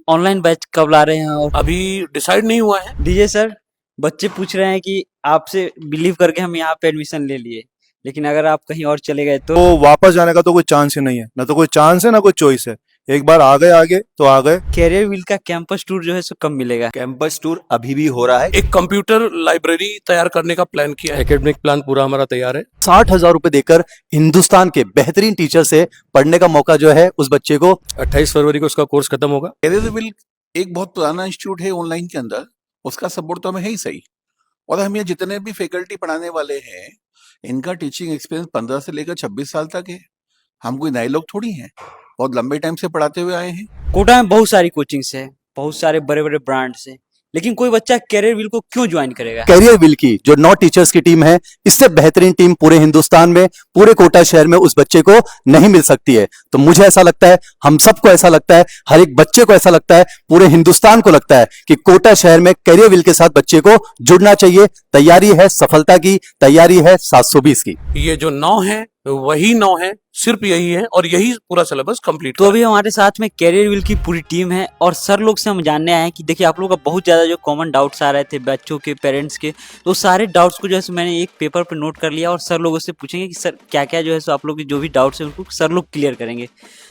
Online batch कब ला रहे हैं? और अभी डिसाइड नहीं हुआ है। डीजे सर, बच्चे पूछ रहे हैं कि आपसे बिलीव करके हम यहाँ पे एडमिशन ले लिए, लेकिन अगर आप कहीं और चले गए तो वापस जाने का तो कोई चांस ही नहीं है, ना तो कोई चांस है ना कोई चॉइस है। एक बार आ गए आगे तो आ गए। कैरियर व्हील का कैंपस टूर जो है सो कब मिलेगा? कैंपस टूर अभी भी हो रहा है। एक कंप्यूटर लाइब्रेरी तैयार करने का प्लान किया है। एकेडमिक प्लान पूरा हमारा तैयार है। 60,000 रुपए देकर हिंदुस्तान के बेहतरीन टीचर से पढ़ने का मौका जो है उस बच्चे को 28 फरवरी को उसका कोर्स खत्म होगा। कैरियर व्हील एक बहुत पुराना इंस्टीट्यूट है ऑनलाइन के अंदर, उसका सपोर्ट तो हमें है ही सही। और हम ये जितने भी फैकल्टी पढ़ाने वाले हैं, इनका टीचिंग एक्सपीरियंस 15 से लेकर 26 साल तक है। हम कोई नए लोग थोड़ी हैं, बहुत लंबे टाइम से पढ़ाते हुए आए हैं। कोटा में बहुत सारी कोचिंग्स है, बहुत सारे बड़े बड़े ब्रांड्स है, लेकिन कोई बच्चा कैरियर व्हील को क्यों ज्वाइन करेगा? कैरियर व्हील की जो 9 टीचर्स की टीम है, इससे बेहतरीन टीम पूरे हिंदुस्तान में, पूरे कोटा शहर में उस बच्चे को नहीं मिल सकती है। तो मुझे ऐसा लगता है, हम सबको ऐसा लगता है, हर एक बच्चे को ऐसा लगता है, पूरे हिंदुस्तान को लगता है कि कोटा शहर में कैरियर व्हील के साथ बच्चे को जुड़ना चाहिए। तैयारी है सफलता की, तैयारी है 720 की। ये जो 9 है वही 9 है, सिर्फ यही है और यही पूरा सिलेबस कंप्लीट। तो अभी हमारे साथ में कैरियर व्हील की पूरी टीम है और सर लोग से हम जानने आए हैं कि देखिए आप लोगों का बहुत ज़्यादा जो कॉमन डाउट्स आ रहे थे बच्चों के, पेरेंट्स के, तो सारे डाउट्स को जो है सो मैंने एक पेपर पर नोट कर लिया और सर लोगों से पूछेंगे कि सर क्या क्या जो है सो आप लोग के जो भी डाउट्स हैं उनको सर लोग क्लियर करेंगे।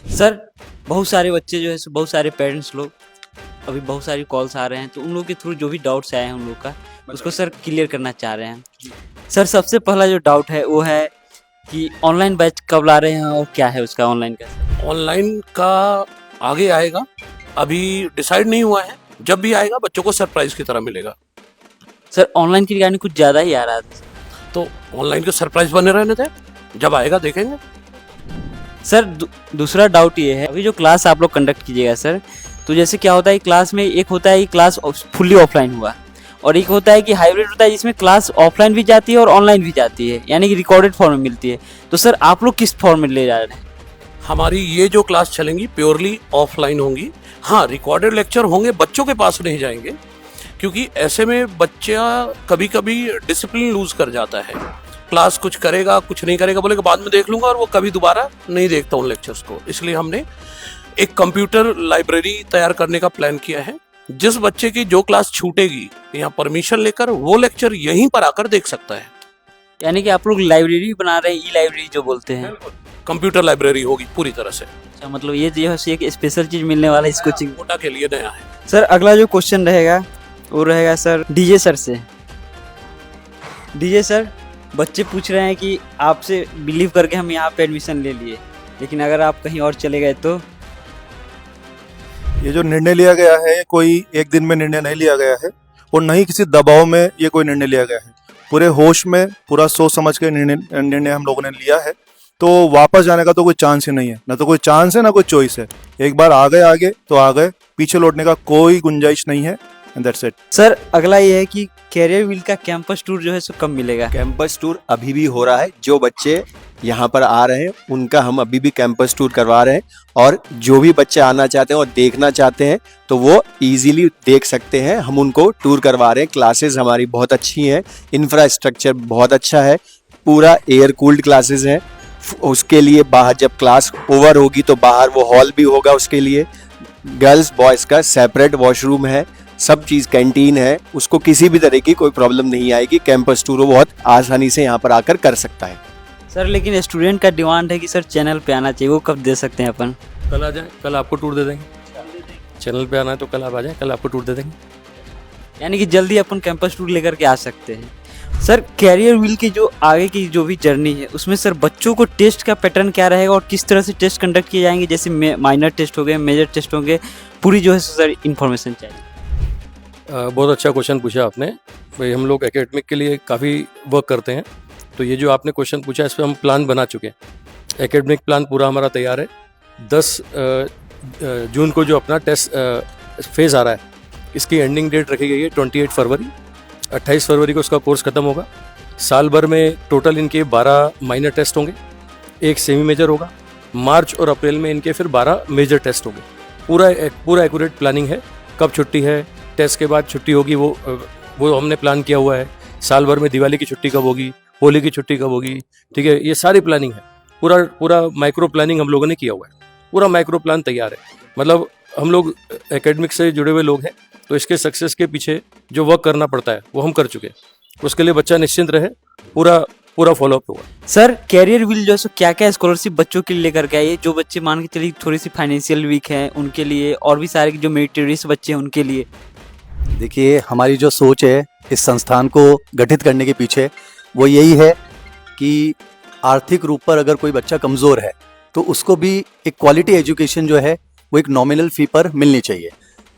सर, बहुत सारे बच्चे जो है सो, बहुत सारे पेरेंट्स लोग, अभी बहुत सारी कॉल्स आ रहे हैं, तो उन लोगों के थ्रू जो भी डाउट्स आए हैं उन लोग का उसको सर क्लियर करना चाह रहे हैं। सर, सबसे पहला जो डाउट है वो है कि ऑनलाइन बैच कब ला रहे हैं और क्या है उसका ऑनलाइन का? ऑनलाइन का आगे आएगा, अभी डिसाइड नहीं हुआ है। जब भी आएगा बच्चों को सरप्राइज की तरह मिलेगा। सर, ऑनलाइन की रिगार्डिंग कुछ ज़्यादा ही आ रहा था, तो ऑनलाइन के सरप्राइज बने रहने थे, जब आएगा देखेंगे। सर दूसरा डाउट ये है, अभी जो क्लास आप लोग कंडक्ट कीजिएगा सर, तो जैसे क्या होता है क्लास में, एक होता है कि क्लास फुल्ली ऑफलाइन हुआ और एक होता है कि हाइब्रिड होता है जिसमें क्लास ऑफलाइन भी जाती है और ऑनलाइन भी जाती है, यानी कि रिकॉर्डेड फॉर्म में मिलती है। तो सर आप लोग किस फॉर्म में ले जा रहे हैं? हमारी ये जो क्लास चलेंगी प्योरली ऑफलाइन होंगी। हाँ, रिकॉर्डेड लेक्चर होंगे, बच्चों के पास नहीं जाएंगे, क्योंकि ऐसे में बच्चा कभी कभी डिसिप्लिन लूज कर जाता है। क्लास कुछ करेगा कुछ नहीं करेगा, बोलेगा बाद में देख लूंगा, और वो कभी दोबारा नहीं देखता उन लेक्चर्स को। इसलिए हमने एक कंप्यूटर लाइब्रेरी तैयार करने का प्लान किया है। जिस बच्चे की जो क्लास छूटेगी, यहाँ परमिशन लेकर वो लेक्चर यहीं पर आकर देख सकता है। यानी कि आप लोग लाइब्रेरी बना रहे हैं, ई लाइब्रेरी जो बोलते हैं। कंप्यूटर लाइब्रेरी होगी पूरी तरह से। अच्छा, मतलब ये जो है सो एक स्पेशल चीज मिलने वाला है इस कोचिंग कोटा के लिए नया है। सर, अगला जो क्वेश्चन रहेगा वो रहेगा सर डीजे सर से। डीजे सर, बच्चे पूछ रहे हैं कि आपसे बिलीव करके हम यहाँ पे एडमिशन ले लिए, लेकिन अगर आप कहीं और चले गए तो? ये जो निर्णय लिया गया है, ये कोई एक दिन में निर्णय नहीं लिया गया है और नहीं किसी दबाव में ये कोई निर्णय लिया गया है। पूरे होश में, पूरा सोच समझ के निर्णय हम लोगों ने लिया है। तो वापस जाने का तो कोई चांस ही नहीं है, ना तो कोई चांस है ना कोई चॉइस है। एक बार आ गए आगे तो आ गए, पीछे लौटने का कोई गुंजाइश नहीं है। And that's it. सर, अगला ये है कि कैरियर व्हील का कैंपस टूर जो है सो कब मिलेगा? कैंपस टूर अभी भी हो रहा है। जो बच्चे यहाँ पर आ रहे हैं उनका हम अभी भी कैंपस टूर करवा रहे हैं, और जो भी बच्चे आना चाहते हैं और देखना चाहते हैं तो वो इजीली देख सकते हैं। हम उनको टूर करवा रहे हैं। क्लासेस हमारी बहुत अच्छी हैं, इंफ्रास्ट्रक्चर बहुत अच्छा है, पूरा एयर कूल्ड क्लासेस हैं। उसके लिए बाहर जब क्लास ओवर होगी तो बाहर वो हॉल भी होगा, उसके लिए गर्ल्स बॉयज़ का सेपरेट वॉशरूम है, सब चीज़, कैंटीन है। उसको किसी भी तरह की कोई प्रॉब्लम नहीं आएगी। कैंपस टूर वो बहुत आसानी से यहाँ पर आकर कर सकता है। सर, लेकिन स्टूडेंट का डिमांड है कि सर चैनल पे आना चाहिए, वो कब दे सकते हैं अपन? कल आ जाए, कल आपको टूर दे देंगे। चैनल पे आना है तो कल आप आ जाए, कल आपको टूर दे देंगे। यानी कि जल्दी अपन कैंपस टूर लेकर के आ सकते हैं। सर, कैरियर व्हील की जो आगे की जो भी जर्नी है उसमें सर बच्चों को टेस्ट का पैटर्न क्या रहेगा और किस तरह से टेस्ट कंडक्ट किए जाएंगे? जैसे माइनर टेस्ट हो गए, मेजर टेस्ट होंगे, पूरी जो है सर इन्फॉर्मेशन चाहिए। बहुत अच्छा क्वेश्चन पूछा आपने। भाई, हम लोग एकेडमिक के लिए काफ़ी वर्क करते हैं, तो ये जो आपने क्वेश्चन पूछा इस पर हम प्लान बना चुके हैं। एकेडमिक प्लान पूरा हमारा तैयार है। 10 जून को जो अपना टेस्ट फेज़ आ रहा है, इसकी एंडिंग डेट रखी गई है 28 फरवरी। 28 फरवरी को उसका कोर्स खत्म होगा। साल भर में टोटल इनके 12 माइनर टेस्ट होंगे, एक सेमी मेजर होगा। मार्च और अप्रैल में इनके फिर 12 मेजर टेस्ट होंगे। पूरा एक्यूरेट प्लानिंग है। कब छुट्टी है, टेस्ट के बाद छुट्टी होगी, वो हमने प्लान किया हुआ है। साल भर में दिवाली की छुट्टी कब होगी, होली की छुट्टी कब होगी, ठीक है, ये सारी प्लानिंग है। पूरा माइक्रो प्लानिंग हम लोगों ने किया हुआ है। पूरा माइक्रो प्लान तैयार है। मतलब हम लोग एकेडमिक से जुड़े हुए लोग हैं, तो इसके सक्सेस के पीछे जो वर्क करना पड़ता है वो हम कर चुके हैं। उसके लिए बच्चा निश्चिंत रहे, पूरा फॉलोअप होगा। सर कैरियर व्हील जो है सो क्या क्या स्कॉलरशिप बच्चों के लिए लेकर के आइए, जो बच्चे मान के चलिए थोड़ी सी फाइनेंशियल वीक हैं उनके लिए, और भी सारे जो मेरिटोरियस बच्चे हैं उनके लिए। देखिए, हमारी जो सोच है इस संस्थान को गठित करने के पीछे वो यही है कि आर्थिक रूप पर अगर कोई बच्चा कमज़ोर है तो उसको भी एक क्वालिटी एजुकेशन जो है वो एक नॉमिनल फ़ी पर मिलनी चाहिए।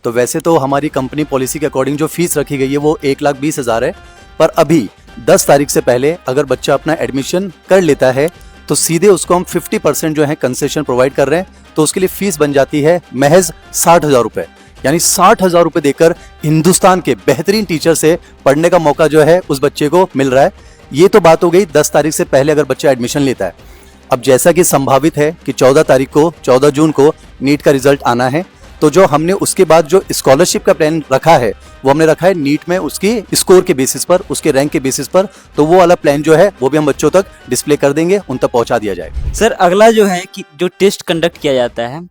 तो वैसे तो हमारी कंपनी पॉलिसी के अकॉर्डिंग जो फीस रखी गई है वो 1,20,000 है, पर अभी 10 तारीख से पहले अगर बच्चा अपना एडमिशन कर लेता है तो सीधे उसको हम 50% जो है कंसेशन प्रोवाइड कर रहे हैं, तो उसके लिए फ़ीस बन जाती है महज 60,000 रुपये। यानी 60,000 रुपये देकर हिंदुस्तान के बेहतरीन टीचर से पढ़ने का मौका जो है उस बच्चे को मिल रहा है। ये तो बात हो गई 10 तारीख से पहले अगर बच्चा एडमिशन लेता है। अब जैसा कि संभावित है कि 14 जून को नीट का रिजल्ट आना है, तो जो हमने उसके बाद जो स्कॉलरशिप का प्लान रखा है वो हमने रखा है नीट में उसकी स्कोर के बेसिस पर, उसके रैंक के बेसिस पर। तो वो वाला प्लान जो है वो भी हम बच्चों तक डिस्प्ले कर देंगे, उन तक पहुंचा दिया जाएगा। सर अगला जो है कि जो टेस्ट कंडक्ट किया जाता है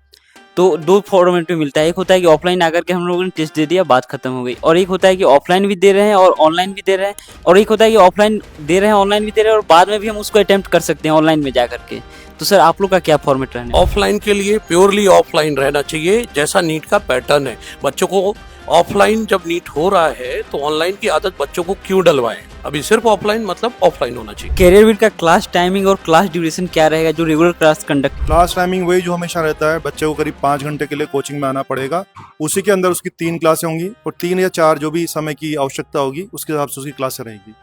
तो 2 फॉर्मेट में मिलता है। एक होता है कि ऑफलाइन आकर के हम लोगों ने टेस्ट दे दिया, बात खत्म हो गई, और एक होता है कि ऑफलाइन भी दे रहे हैं और ऑनलाइन भी दे रहे हैं, और एक होता है कि ऑफलाइन दे रहे हैं ऑनलाइन भी दे रहे हैं और बाद में भी हम उसको अटेम्प्ट कर सकते हैं ऑनलाइन में जा करके। तो सर आप लोग का क्या फॉर्मेट रहने? ऑफलाइन के लिए प्योरली ऑफलाइन रहना चाहिए, जैसा नीट का पैटर्न है। बच्चों को ऑफलाइन जब नीट हो रहा है तो ऑनलाइन की आदत बच्चों को क्यों डलवाएं? अभी सिर्फ ऑफलाइन मतलब ऑफलाइन होना चाहिए। कैरियर व्हील का क्लास टाइमिंग और क्लास ड्यूरेशन क्या रहेगा जो regular class conduct? Class timing वही जो हमेशा रहता है, बच्चे को करीब 5 घंटे के लिए कोचिंग में आना पड़ेगा। उसी के अंदर उसकी 3 क्लासें होंगी और 3 या 4 जो भी समय की आवश्यकता होगी उसके हिसाब से उसकी क्लासें रहेगी।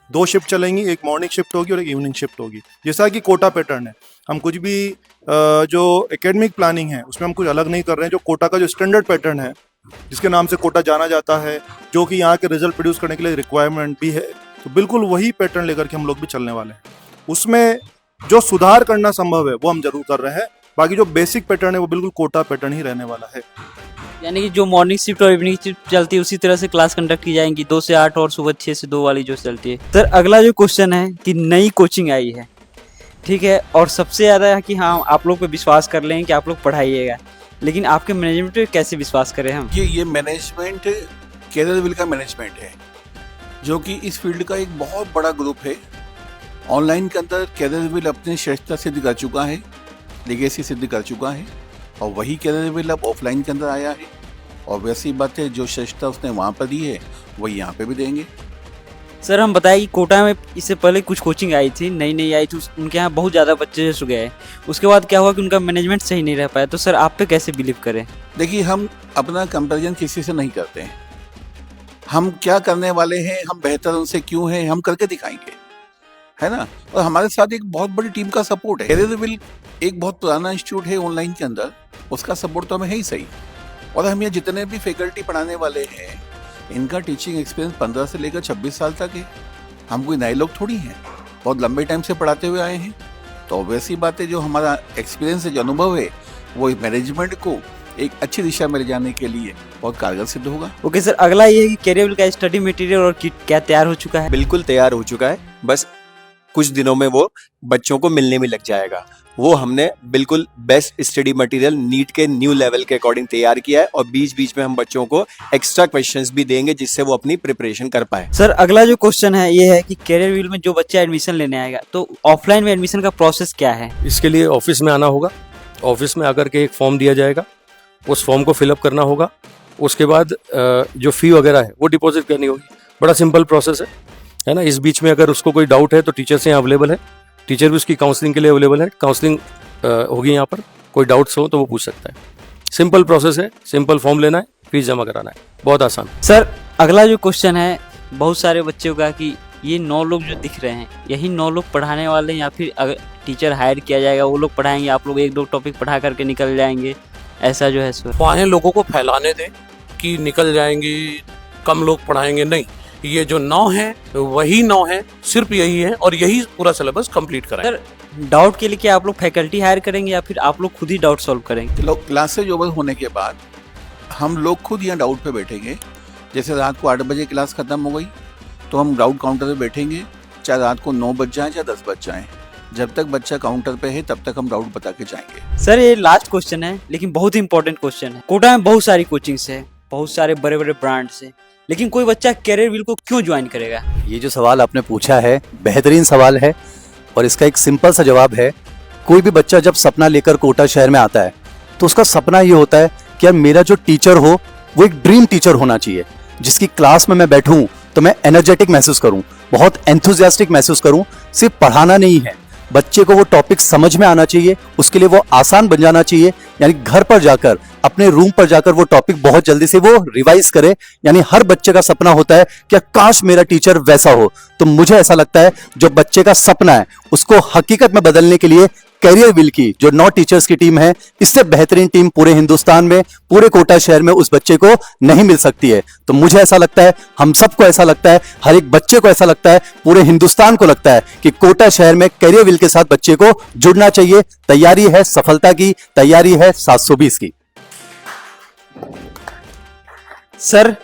2 शिफ्ट चलेंगी, एक मॉर्निंग शिफ्ट होगी और एक इवनिंग शिफ्ट होगी। जैसा कि कोटा पैटर्न है, हम कुछ भी जो एकेडमिक प्लानिंग है उसमें हम कुछ अलग नहीं कर रहे हैं। जो कोटा का जो स्टैंडर्ड पैटर्न है जिसके नाम से कोटा जाना जाता है, जो कि यहाँ के रिजल्ट प्रोड्यूस करने के लिए रिक्वायरमेंट भी है, तो बिल्कुल वही पैटर्न लेकर के हम लोग भी चलने वाले हैं। उसमें जो सुधार करना संभव है वो हम जरूर कर रहे हैं, बाकी जो बेसिक पैटर्न है वो बिल्कुल कोटा पैटर्न ही रहने वाला है। यानी कि जो मॉर्निंग शिफ्ट और इवनिंग शिफ्ट चलती है उसी तरह से क्लास कंडक्ट की जाएंगी, 2 से 8 और सुबह 6 से 2 वाली जो चलती है। सर अगला जो क्वेश्चन है कि नई कोचिंग आई है, ठीक है, और सबसे ज़्यादा है कि हाँ आप लोग पे विश्वास कर लें कि आप लोग पढ़ाइएगा, लेकिन आपके मैनेजमेंट पे कैसे विश्वास करें हम? ये मैनेजमेंट कैरियर व्हील का मैनेजमेंट है, जो कि इस फील्ड का एक बहुत बड़ा ग्रुप है। ऑनलाइन के अंदर कैरियर व्हील अपनी श्रेष्ठता सिद्ध कर चुका है, लेगेसी सिद्ध कर चुका है, और वही कैरियर व्हील अब ऑफलाइन के अंदर आया है। और वैसी बात है, जो श्रेष्ठता उसने वहाँ पर दी है वही यहाँ पे भी देंगे। सर हम बताएं कि कोटा में इससे पहले कुछ कोचिंग आई थी, नई आई थी, उनके यहाँ बहुत ज़्यादा बच्चे जो गए, उसके बाद क्या हुआ कि उनका मैनेजमेंट सही नहीं रह पाया। तो सर आप पे कैसे बिलीव करें? देखिए, हम अपना कंपैरिजन किसी से नहीं करते हैं। हम क्या करने वाले हैं, हम बेहतर उनसे क्यों हैं, हम करके दिखाएंगे, है ना। और हमारे साथ एक बहुत बड़ी टीम का सपोर्ट है। कैरियर व्हील एक बहुत पुराना इंस्टीट्यूट है ऑनलाइन के अंदर, उसका सपोर्ट तो हमें है ही सही। और हम ये जितने भी फैकल्टी पढ़ाने वाले हैं, इनका टीचिंग एक्सपीरियंस 15 से लेकर 26 साल तक है। हम कोई नए लोग थोड़ी हैं, बहुत लंबे टाइम से पढ़ाते हुए आए हैं। तो वैसी बात है, जो हमारा एक्सपीरियंस है, जो अनुभव है, वो मैनेजमेंट को एक अच्छी दिशा में ले जाने के लिए बहुत कारगर सिद्ध होगा। ओके सर, अगला ये है कि कैरियर व्हील का स्टडी मटेरियल और किट क्या तैयार हो चुका है? बिल्कुल तैयार हो चुका है, बस कुछ दिनों में वो बच्चों को मिलने में लग जाएगा। वो हमने बिल्कुल बेस्ट स्टडी मटेरियल नीट के न्यू लेवल के अकॉर्डिंग तैयार किया है, और बीच बीच में हम बच्चों को एक्स्ट्रा क्वेश्चंस भी देंगे जिससे वो अपनी प्रिपरेशन कर पाए। सर अगला जो क्वेश्चन है ये है कि कैरियर व्हील में जो बच्चा एडमिशन लेने आएगा तो ऑफलाइन में एडमिशन का प्रोसेस क्या है? इसके लिए ऑफिस में आना होगा, ऑफिस में आकर के एक फॉर्म दिया जाएगा, उस फॉर्म को फिलअप करना होगा। उसके बाद जो फ़ी वगैरह है वो डिपॉजिट करनी होगी। बड़ा सिंपल प्रोसेस है ना। इस बीच में अगर उसको कोई डाउट है तो टीचर्स यहाँ अवेलेबल है, टीचर भी उसकी काउंसलिंग के लिए अवेलेबल है। काउंसलिंग होगी यहाँ पर, कोई डाउट्स हो तो वो पूछ सकता है। सिंपल प्रोसेस है, सिंपल फॉर्म लेना है, फीस जमा कराना है, बहुत आसान। सर अगला जो क्वेश्चन है बहुत सारे बच्चों का कि ये 9 लोग जो दिख रहे हैं यही 9 लोग पढ़ाने वाले हैं, या फिर अगर टीचर हायर किया जाएगा वो लोग पढ़ाएंगे, आप लोग 1-2 टॉपिक पढ़ा करके निकल जाएंगे, ऐसा जो है सर? वहाँ लोगों को फैलाने दें कि निकल जाएंगे, कम लोग पढ़ाएंगे, नहीं। ये जो 9 है वही 9 है, सिर्फ यही है, और यही पूरा सिलेबस कंप्लीट कराएंगे। सर डाउट के लिए क्या आप लोग फैकल्टी हायर करेंगे या फिर आप लोग खुद ही डाउट सॉल्व करेंगे? लोग क्लासेज ओवर होने के बाद हम लोग खुद यहाँ डाउट पे बैठेंगे। जैसे रात को 8 बजे क्लास खत्म हो गई तो हम डाउट काउंटर पे बैठेंगे, चाहे रात को 9 बज जाए चाहे 10 बज जाए। जब तक बच्चा काउंटर पे है तब तक हम डाउट बता के जाएंगे। सर ये लास्ट क्वेश्चन है लेकिन बहुत ही इंपॉर्टेंट क्वेश्चन है। कोटा में बहुत सारी कोचिंग्स है, बहुत सारे बड़े बड़े ब्रांड्स है, लेकिन कोई बच्चा कैरियर व्हील को क्यों ज्वाइन करेगा? ये जो सवाल आपने पूछा है बेहतरीन सवाल है और इसका एक सिंपल सा जवाब है। कोई भी बच्चा जब सपना लेकर कोटा शहर में आता है तो उसका सपना ये होता है कि यार मेरा जो टीचर हो वो एक ड्रीम टीचर होना चाहिए, जिसकी क्लास में मैं बैठूं तो मैं एनर्जेटिक महसूस करूं, बहुत एंथुजियास्टिक महसूस करूं। सिर्फ पढ़ाना नहीं है, बच्चे को वो टॉपिक समझ में आना चाहिए, उसके लिए वो आसान बन जाना चाहिए। यानी घर पर जाकर अपने रूम पर जाकर वो टॉपिक बहुत जल्दी से वो रिवाइज करे। यानी हर बच्चे का सपना होता है कि काश मेरा टीचर वैसा हो। तो मुझे ऐसा लगता है जो बच्चे का सपना है उसको हकीकत में बदलने के लिए कैरियर व्हील की जो 9 टीचर्स की टीम है, इससे बेहतरीन टीम पूरे हिंदुस्तान में, पूरे कोटा शहर में उस बच्चे को नहीं मिल सकती है। तो मुझे ऐसा लगता है, हम सबको ऐसा लगता है, हर एक बच्चे को ऐसा लगता है, पूरे हिंदुस्तान को लगता है कि कोटा शहर में कैरियर व्हील के साथ बच्चे को जुड़ना चाहिए। तैयारी है सफलता की, तैयारी है 720 की। सर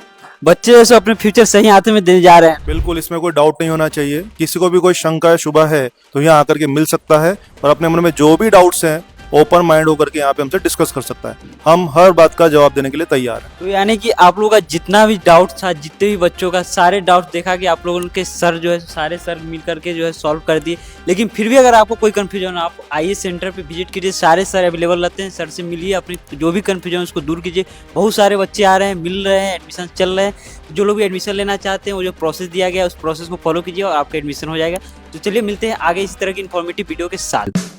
बच्चे जैसे अपने फ्यूचर सही हाथ में देने जा रहे हैं। बिल्कुल, इसमें कोई डाउट नहीं होना चाहिए। किसी को भी कोई शंका या शुबा है तो यहाँ आकर के मिल सकता है और अपने मन में जो भी डाउट्स हैं ओपन माइंड होकर के यहाँ पे हमसे डिस्कस कर सकता है। हम हर बात का जवाब देने के लिए तैयार हैं। तो यानी कि आप लोगों का जितना भी डाउट था, जितने भी बच्चों का सारे डाउट देखा कि आप लोगों के सर जो है सारे सर मिल करके जो है सॉल्व कर दिए। लेकिन फिर भी अगर आपको कोई कंफ्यूजन आप आइए सेंटर पे विजिट कीजिए, सारे सर अवेलेबल रहते हैं। सर से मिलिए, अपनी जो भी कंफ्यूजन उसको दूर कीजिए। बहुत सारे बच्चे आ रहे हैं, मिल रहे हैं, एडमिशन चल रहे हैं। जो लोग भी एडमिशन लेना चाहते हैं वो जो प्रोसेस दिया गया है उस प्रोसेस को फॉलो कीजिए और आपका एडमिशन हो जाएगा। तो चलिए मिलते हैं आगे इस तरह की इन्फॉर्मेटिव वीडियो के साथ।